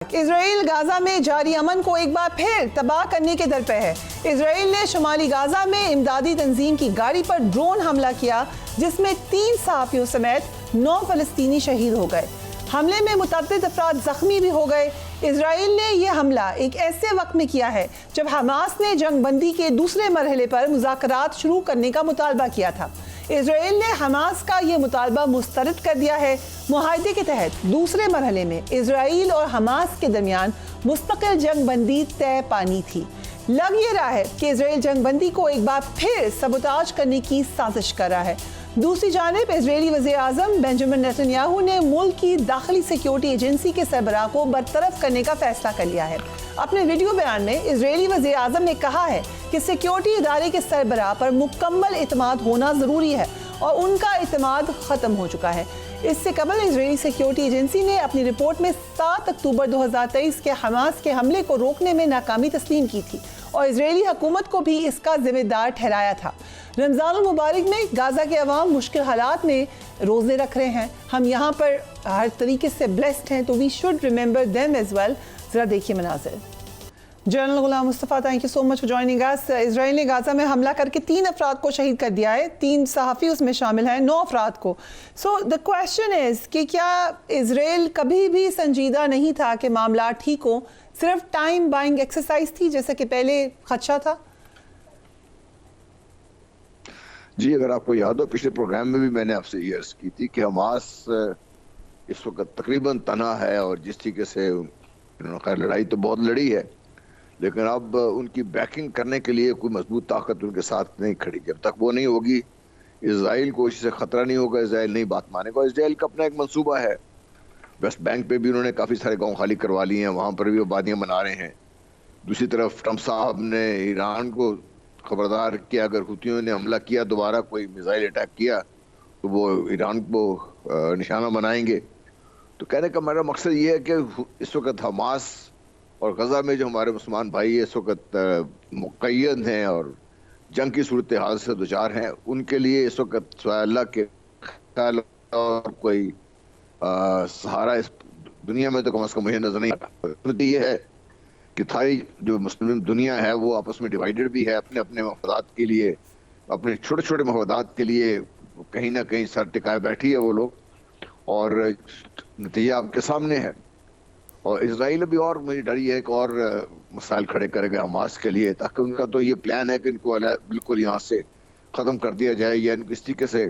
اسرائیل غزہ میں جاری امن کو ایک بار پھر تباہ کرنے کے در پہ ہے۔ اسرائیل نے شمالی غزہ میں امدادی تنظیم کی گاڑی پر ڈرون حملہ کیا جس میں 3 صحافیوں سمیت 9 فلسطینی شہید ہو گئے۔ حملے میں متعدد افراد زخمی بھی ہو گئے۔ اسرائیل نے یہ حملہ ایک ایسے وقت میں کیا ہے جب حماس نے جنگ بندی کے دوسرے مرحلے پر مذاکرات شروع کرنے کا مطالبہ کیا تھا۔ اسرائیل نے حماس کا یہ مطالبہ مسترد کر دیا ہے۔ معاہدے کے تحت دوسرے مرحلے میں اسرائیل اور حماس کے درمیان مستقل جنگ بندی طے پانی تھی۔ لگ یہ رہا ہے کہ اسرائیل جنگ بندی کو ایک بار پھر سبوتاژ کرنے کی سازش کر رہا ہے۔ دوسری جانب اسرائیلی وزیر اعظم بنجامن نیتن یاہو نے ملک کی داخلی سیکیورٹی ایجنسی کے سربراہ کو برطرف کرنے کا فیصلہ کر لیا ہے۔ اپنے ویڈیو بیان میں اسرائیلی وزیر اعظم نے کہا ہے کہ سیکیورٹی ادارے کے سربراہ پر مکمل اعتماد ہونا ضروری ہے اور ان کا اعتماد ختم ہو چکا ہے۔ اس سے قبل اسرائیلی سیکیورٹی ایجنسی نے اپنی رپورٹ میں 7 اکتوبر 2023 کے حماس کے حملے کو روکنے میں ناکامی تسلیم کی تھی اور اسرائیلی حکومت کو بھی اس کا ذمہ دار ٹھہرایا تھا۔ رمضان المبارک میں غزہ کے عوام مشکل حالات میں روزے رکھ رہے ہیں۔ ہم یہاں پر ہر طریقے سے بلیسڈ ہیں تو we should remember them as well. ذرا دیکھیے مناظر۔ General Ghulam Mustafa, thank you so much for joining us. Israel نے غزہ میں حملہ کر کے 3 افراد کو شہید کر دیا ہے، 3 صحافی اس میں شامل ہیں، 9 افراد کو۔ سو دا کویسچن از کہ کیا اسرائیل کبھی بھی سنجیدہ نہیں تھا کہ معاملات ٹھیک ہوں، صرف ٹائم بائنگ ایکسرسائز تھی جیسا کہ پہلے خدشہ تھا؟ جی، اگر آپ کو یاد ہو پچھلے پروگرام میں بھی میں نے آپ سے یہ عرض کی تھی کہ حماس اس وقت تقریباً تنہا ہے، اور جس طریقے سے انہوں نے خیر لڑائی تو بہت لڑی ہے لیکن اب ان کی بیکنگ کرنے کے لیے کوئی مضبوط طاقت ان کے ساتھ نہیں کھڑی۔ جب تک وہ نہیں ہوگی اسرائیل کو اس سے خطرہ نہیں ہوگا، اسرائیل نہیں بات مانے گا۔ اسرائیل کا اپنا ایک منصوبہ ہے، ویسٹ بینک پہ بھی انہوں نے کافی سارے گاؤں خالی کروا لیے ہیں، وہاں پر بھی آبادیاں بنا رہے ہیں۔ دوسری طرف ٹرمپ صاحب نے ایران کو خبردار کیا اگر حوثیوں نے حملہ کیا، دوبارہ کوئی میزائل اٹیک کیا تو وہ ایران کو نشانہ بنائیں گے۔ تو کہنے کا میرا مقصد یہ ہے کہ اس وقت حماس اور غزہ میں جو ہمارے مسلمان بھائی اس وقت مقید ہیں اور جنگ کی صورتحال سے دوچار ہیں، ان کے لیے اس وقت سوائے اللہ کے خیال اور کوئی سہارا اس دنیا میں تو کم از کم مجھے نظر نہیں آتا۔ یہ ہے کہ ساری جو مسلم دنیا ہے وہ آپس میں ڈیوائیڈڈ بھی ہے، اپنے اپنے مفادات کے لیے، اپنے چھوٹے چھوٹے مفادات کے لیے کہیں نہ کہیں سر ٹکائے بیٹھی ہے وہ لوگ، اور نتیجہ آپ کے سامنے ہے۔ اور اسرائیل بھی اور مجھے ڈر یہ ہے کہ اور مسائل کھڑے کرے گا حماس کے لیے، تاکہ ان کا تو یہ پلان ہے کہ ان کو بالکل یہاں سے ختم کر دیا جائے یا ان کو اس طریقے سے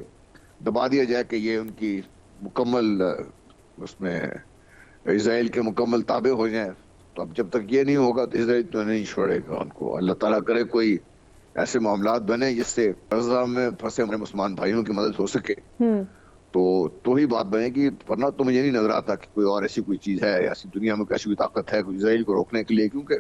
دبا دیا جائے کہ یہ ان کی مکمل اس میں اسرائیل کے مکمل تابع ہو جائیں۔ تو اب جب تک یہ نہیں ہوگا تو اسرائیل تو نہیں چھوڑے گا ان کو۔ اللہ تعالیٰ کرے کوئی ایسے معاملات بنے جس سے غزہ میں پھنسے ہمارے مسلمان بھائیوں کی مدد ہو سکے، تو ہی بات بنے گی، ورنہ تو مجھے نہیں نظر آتا کہ کوئی اور ایسی کوئی چیز ہے، ایسی دنیا میں ایسی کوئی طاقت ہے اسرائیل کو روکنے کے لیے، کیونکہ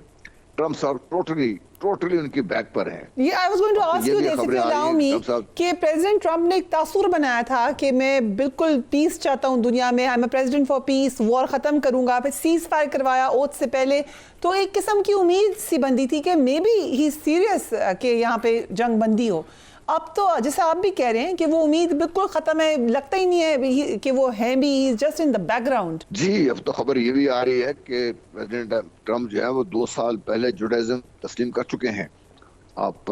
ٹرمپ صاحب ٹوٹلی ان کی بیک پر ہیں۔ I was going to ask you this, if you allow me، کہ پریزیڈنٹ ٹرمپ نے ایک تاثر بنایا تھا کہ میں بالکل پیس چاہتا ہوں دنیا میں، I'm a president for peace، وار ختم کروں گا، پھر سیز فائر کروایا اوتھ سے پہلے، تو ایک قسم کی امید سی بندی تھی کہ مے بی ہی سیریس کہ یہاں پہ جنگ بندی ہو۔ اب تو جیسے آپ بھی کہہ رہے ہیں کہ وہ امید بالکل ختم ہے، لگتا ہی نہیں ہے کہ وہ ہیں بھی، just in the background. جی، اب تو خبر یہ بھی آ رہی ہے کہ پریزیڈنٹ ٹرمپ جو ہے وہ 2 سال پہلے جوڈائزم تسلیم کر چکے ہیں۔ آپ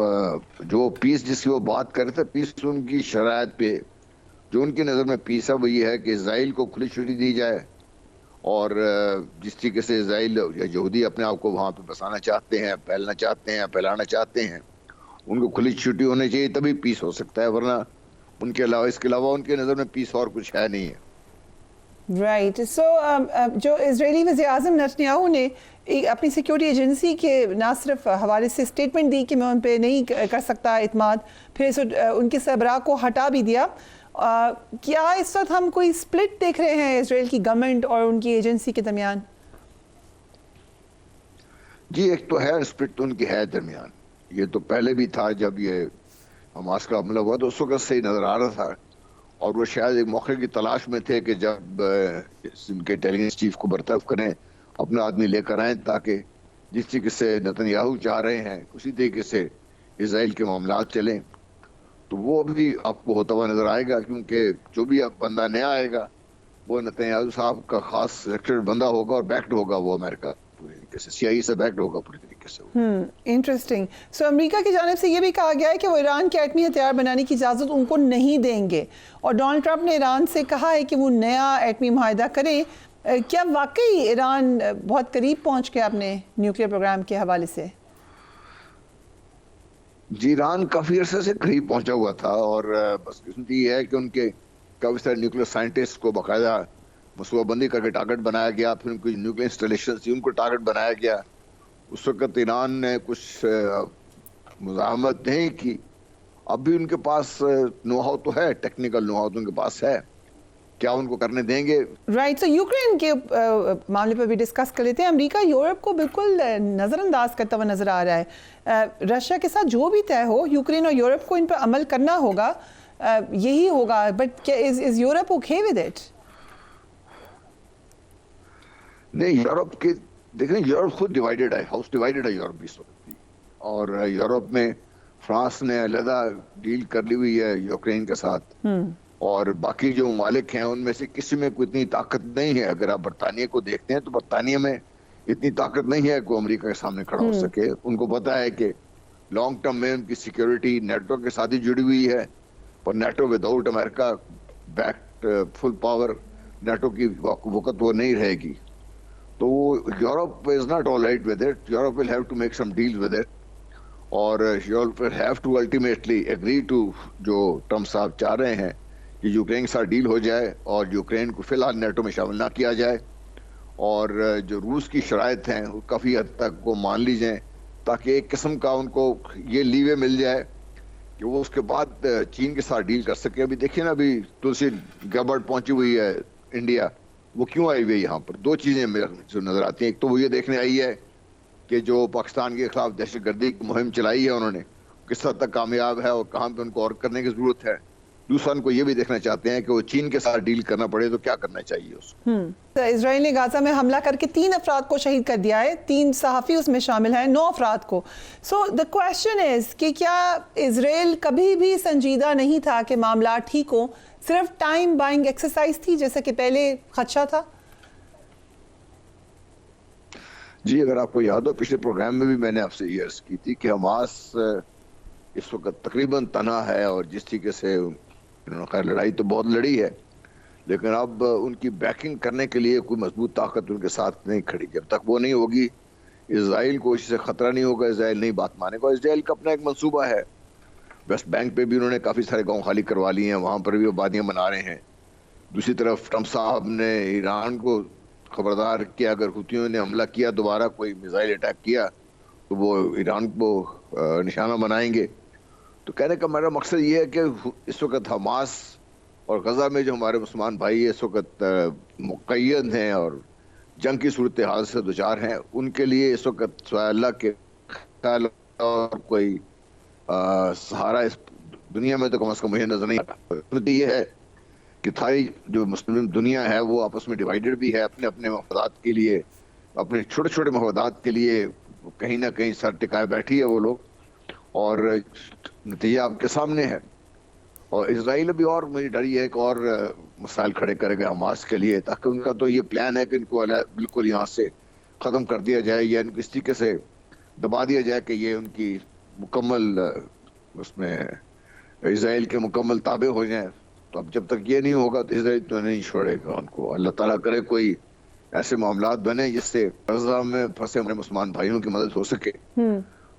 جو پیس جس کی وہ بات کر رہے تھے، پیس ان کی شرائط پہ جو ان کی نظر میں پیس ہے وہ یہ ہے کہ اسرائیل کو کھلی چھٹی دی جائے، اور جس طریقے سے اسرائیل یا یہودی اپنے آپ کو وہاں پہ بسانا چاہتے ہیں، پھیلنا چاہتے ہیں، پھیلانا چاہتے ہیں، ان کو کھلی چھٹی ہونی چاہیے، تبھی پیس ہو سکتا ہے، ورنہ ان کے علاوہ اس کے علاوہ ان کے نظر میں پیس اور کچھ ہے نہیں ہے۔ رائٹ۔ سو جو اسرائیلی وزیر اعظم نیتن یاہو نے اپنی سیکیورٹی ایجنسی کے نہ صرف حوالے سے اسٹیٹمنٹ دی کہ میں ان پہ نہیں کر سکتا اعتماد، پھر ان کے سربراہ کو ہٹا بھی دیا، کیا اس وقت ہم کوئی سپلٹ دیکھ رہے ہیں اسرائیل کی گورنمنٹ اور ان کی ایجنسی کے درمیان؟ جی، ایک تو ہے سپلٹ تو ان کی ہے درمیان، یہ تو پہلے بھی تھا، جب یہ حماس کا حملہ ہوا تو اس وقت سے ہی نظر آ رہا تھا، اور وہ شاید ایک موقع کی تلاش میں تھے کہ جب ان کے انٹیلیجنس چیف کو برطرف کریں، اپنا آدمی لے کر آئیں، تاکہ جس طریقے سے نیتن یاہو چاہ رہے ہیں اسی طریقے سے اسرائیل کے معاملات چلیں، تو وہ بھی آپ کو ہوتا ہوا نظر آئے گا، کیونکہ جو بھی اب بندہ نیا آئے گا وہ نتنیاہو صاحب کا خاص سلیکٹڈ بندہ ہوگا اور بیکڈ ہوگا وہ امریکہ پوری طریقے سے, CIA سے بیکڈ ہوگا پوری طریقے سے. انٹرسٹنگ. سو امریکہ کی جانب سے یہ بھی کہا گیا ہے کہ وہ ایران کے ایٹمی ہتھیار بنانے کی اجازت ان کو نہیں دیں گے, اور ڈونلڈ ٹرمپ نے ایران سے کہا ہے کہ وہ نیا ایٹمی معاہدہ کریں. کیا واقعی ایران بہت قریب پہنچ گیا اپنے نیوکلیئر پروگرام کے حوالے سے؟ جی, ایران کافی عرصے سے قریب پہنچا ہوا تھا, اور بس قسمت یہ ہے کہ ان کے کافی سارے نیوکلیئر سائنٹسٹ کو باقاعدہ منصوبہ بندی کر کے ٹارگٹ بنایا گیا, پھر ان کی نیوکلیئر انسٹالیشن تھی ان کو ٹارگٹ بنایا گیا. اس وقت ایران نے کچھ مزاحمت نہیں کی. اب بھی ان کے پاس نو ہاؤ تو ہے, ٹیکنیکل نو ہاؤ تو ان کے پاس ہے, کیا ان کو کرنے دیں گے؟ رائٹ. سو یوکرین کے معاملے پر بھی ڈسکس کر لیتے ہیں. امریکہ یورپ کو بالکل نظر انداز کرتا ہوا نظر آ رہا ہے. رشیا کے ساتھ جو بھی طے ہو, یوکرین اور یورپ کو ان پر عمل کرنا ہوگا, یہی ہوگا. But is Europe okay with it? نہیں, یورپ کے دیکھیں, یورپ خود ڈیوائیڈڈ ہے, ہاؤس ڈیوائیڈڈ ہے یورپ اس وقت بھی. اور یورپ میں فرانس نے علیحدہ ڈیل کر لی ہوئی ہے یوکرین کے ساتھ, اور باقی جو ممالک ہیں ان میں سے کسی میں کوئی اتنی طاقت نہیں ہے. اگر آپ برطانیہ کو دیکھتے ہیں تو برطانیہ میں اتنی طاقت نہیں ہے کہ امریکہ کے سامنے کھڑا ہو سکے. ان کو پتا ہے کہ لانگ ٹرم میں ان کی سیکیورٹی نیٹو کے ساتھ ہی جڑی ہوئی ہے, اور NATO without America back full power NATO کی وقت وہ نہیں رہے گی. تو Europe is not all right with it. Europe will have to make some deal with it, اور Europe will have to ultimately agree to جو ٹرمپ صاحب چاہ رہے ہیں کہ یوکرین کے ساتھ ڈیل ہو جائے اور یوکرین کو فی الحال نیٹو میں شامل نہ کیا جائے, اور جو روس کی شرائط ہیں وہ کافی حد تک وہ مان لی جائیں, تاکہ ایک قسم کا ان کو یہ لیوے مل جائے کہ وہ اس کے بعد چین کے ساتھ ڈیل کر سکے. ابھی دیکھیے نا, ابھی تلسی گیبرڈ پہنچی ہوئی ہے انڈیا, وہ کیوں آئی ہوئی ہے یہاں پر؟ دو چیزیں جو نظر آتی ہیں. ایک تو وہ یہ دیکھنے آئی ہے کہ جو پاکستان کے خلاف دہشت گردی کی مہم چلائی ہے انہوں نے کس حد تک کامیاب ہے اور کہاں پہ ان کو اور کرنے کی ضرورت ہے. دوسرا ان کو یہ بھی دیکھنا چاہتے ہیں کہ وہ چین کے ساتھ ڈیل کرنا پڑے تو کیا کرنا چاہیے اس کو. اسرائیل نے غازہ میں حملہ کر کے 3 افراد کو شہید کر دیا ہے, 3 صحافی اس میں شامل ہیں, 9 افراد کو. سو دا کویسچن از کہ کیا اسرائیل کبھی بھی سنجیدہ نہیں تھا کہ معاملات ٹھیک ہوں, صرف ٹائم بائنگ ایکسرسائز تھی جیسا کہ پہلے خدشہ تھا؟ جی, اگر آپ کو یاد ہو پچھلے پروگرام میں بھی میں نے آپ سے یہ عرض کی تھی کہ حماس اس وقت تقریباً تنہا ہے, اور جس طریقے سے انہوں نے خیر لڑائی تو بہت لڑی ہے, لیکن اب ان کی بیکنگ کرنے کے لیے کوئی مضبوط طاقت ان کے ساتھ نہیں کھڑی. جب تک وہ نہیں ہوگی اسرائیل کو اس سے خطرہ نہیں ہوگا, اسرائیل نہیں بات مانے گا. اسرائیل کا اپنا ایک منصوبہ ہے, ویسٹ بینک پہ بھی انہوں نے کافی سارے گاؤں خالی کروا لیے ہیں, وہاں پر بھی آبادیاں بنا رہے ہیں. دوسری طرف ٹرمپ صاحب نے ایران کو خبردار کیا اگر حوثیوں نے حملہ کیا, دوبارہ کوئی میزائل اٹیک کیا تو وہ ایران کو نشانہ بنائیں گے. تو کہنے کا میرا مقصد یہ ہے کہ اس وقت حماس اور غزہ میں جو ہمارے مسلمان بھائی اس وقت مقید ہیں اور جنگ کی صورتحال سے دوچار ہیں, ان کے لیے اس وقت سوائے اللہ کے خیال اور کوئی سہارا اس دنیا میں تو کم از کم مجھے نظر نہیں آتا. یہ ہے کہ ساری جو مسلم دنیا ہے وہ آپس میں ڈیوائیڈڈ بھی ہے, اپنے اپنے مفادات کے لیے, اپنے چھوٹے چھوٹے مفادات کے لیے کہیں نہ کہیں سر ٹکائے بیٹھی ہے وہ لوگ, اور نتیجہ آپ کے سامنے ہے. اور اسرائیل بھی اور مجھے ڈر یہ ہے کہ اور مسائل کھڑے کرے گا حماس کے لیے, تاکہ ان کا تو یہ پلان ہے کہ ان کو بالکل یہاں سے ختم کر دیا جائے یا ان کو اس طریقے سے دبا دیا جائے کہ یہ ان کی مکمل اس میں اسرائیل کے مکمل تابع ہو جائیں. تو اب جب تک یہ نہیں ہوگا تو اسرائیل تو نہیں چھوڑے گا ان کو. اللہ تعالیٰ کرے کوئی ایسے معاملات بنے جس سے غزہ میں پھنسے ہمارے مسلمان بھائیوں کی مدد ہو سکے.